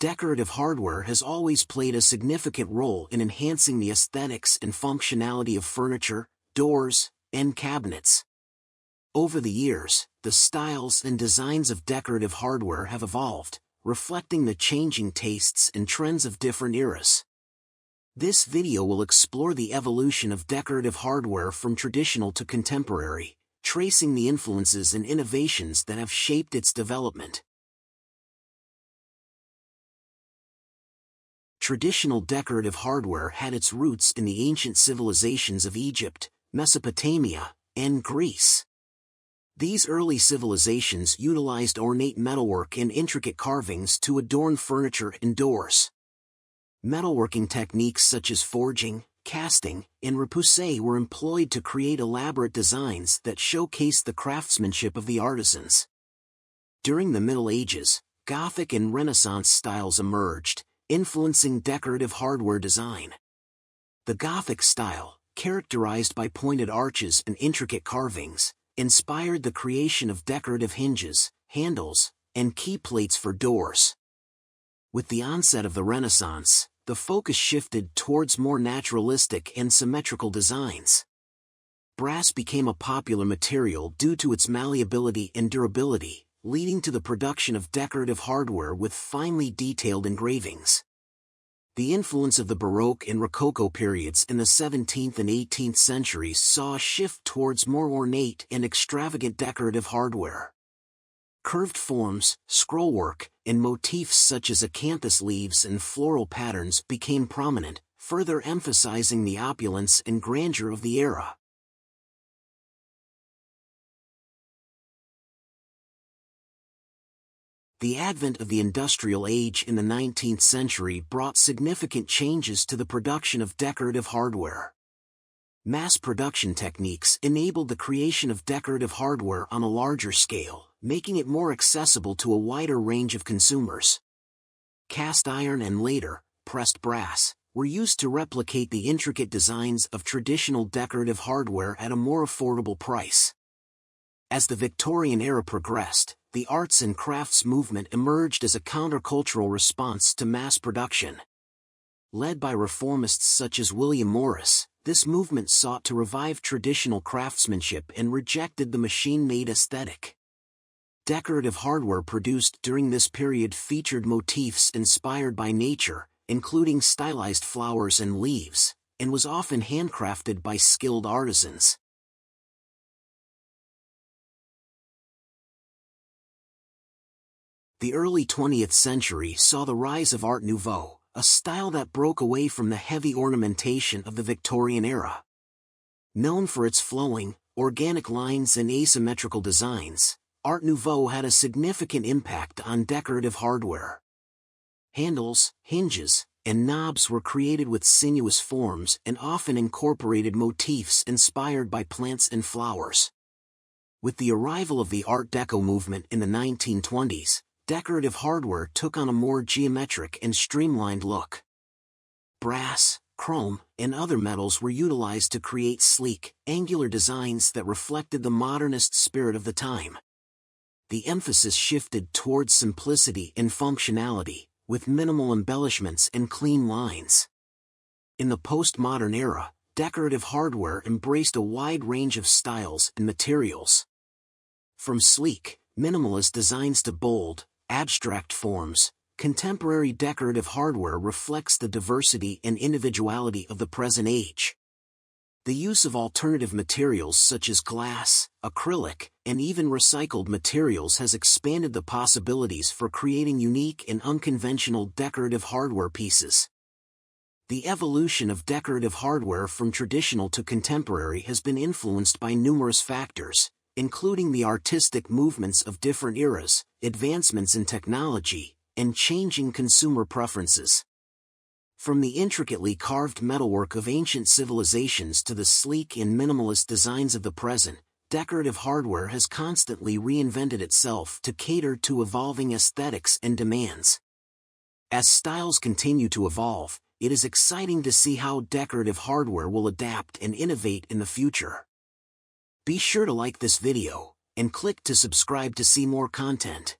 Decorative hardware has always played a significant role in enhancing the aesthetics and functionality of furniture, doors, and cabinets. Over the years, the styles and designs of decorative hardware have evolved, reflecting the changing tastes and trends of different eras. This video will explore the evolution of decorative hardware from traditional to contemporary, tracing the influences and innovations that have shaped its development. Traditional decorative hardware had its roots in the ancient civilizations of Egypt, Mesopotamia, and Greece. These early civilizations utilized ornate metalwork and intricate carvings to adorn furniture and doors. Metalworking techniques such as forging, casting, and repoussé were employed to create elaborate designs that showcased the craftsmanship of the artisans. During the Middle Ages, Gothic and Renaissance styles emerged, influencing decorative hardware design. The Gothic style, characterized by pointed arches and intricate carvings, inspired the creation of decorative hinges, handles, and key plates for doors. With the onset of the Renaissance, the focus shifted towards more naturalistic and symmetrical designs. Brass became a popular material due to its malleability and durability, leading to the production of decorative hardware with finely detailed engravings. The influence of the Baroque and Rococo periods in the 17th and 18th centuries saw a shift towards more ornate and extravagant decorative hardware. Curved forms, scrollwork, and motifs such as acanthus leaves and floral patterns became prominent, further emphasizing the opulence and grandeur of the era. The advent of the industrial age in the 19th century brought significant changes to the production of decorative hardware. Mass production techniques enabled the creation of decorative hardware on a larger scale, making it more accessible to a wider range of consumers. Cast iron and later, pressed brass, were used to replicate the intricate designs of traditional decorative hardware at a more affordable price. As the Victorian era progressed, the arts and crafts movement emerged as a countercultural response to mass production. Led by reformists such as William Morris, this movement sought to revive traditional craftsmanship and rejected the machine-made aesthetic. Decorative hardware produced during this period featured motifs inspired by nature, including stylized flowers and leaves, and was often handcrafted by skilled artisans. The early 20th century saw the rise of Art Nouveau, a style that broke away from the heavy ornamentation of the Victorian era. Known for its flowing, organic lines and asymmetrical designs, Art Nouveau had a significant impact on decorative hardware. Handles, hinges, and knobs were created with sinuous forms and often incorporated motifs inspired by plants and flowers. With the arrival of the Art Deco movement in the 1920s, decorative hardware took on a more geometric and streamlined look. Brass, chrome, and other metals were utilized to create sleek, angular designs that reflected the modernist spirit of the time. The emphasis shifted towards simplicity and functionality, with minimal embellishments and clean lines. In the postmodern era, decorative hardware embraced a wide range of styles and materials. From sleek, minimalist designs to bold, abstract forms, contemporary decorative hardware reflects the diversity and individuality of the present age. The use of alternative materials such as glass, acrylic, and even recycled materials has expanded the possibilities for creating unique and unconventional decorative hardware pieces. The evolution of decorative hardware from traditional to contemporary has been influenced by numerous factors, including the artistic movements of different eras, advancements in technology, and changing consumer preferences. From the intricately carved metalwork of ancient civilizations to the sleek and minimalist designs of the present, decorative hardware has constantly reinvented itself to cater to evolving aesthetics and demands. As styles continue to evolve, it is exciting to see how decorative hardware will adapt and innovate in the future. Be sure to like this video, and click to subscribe to see more content.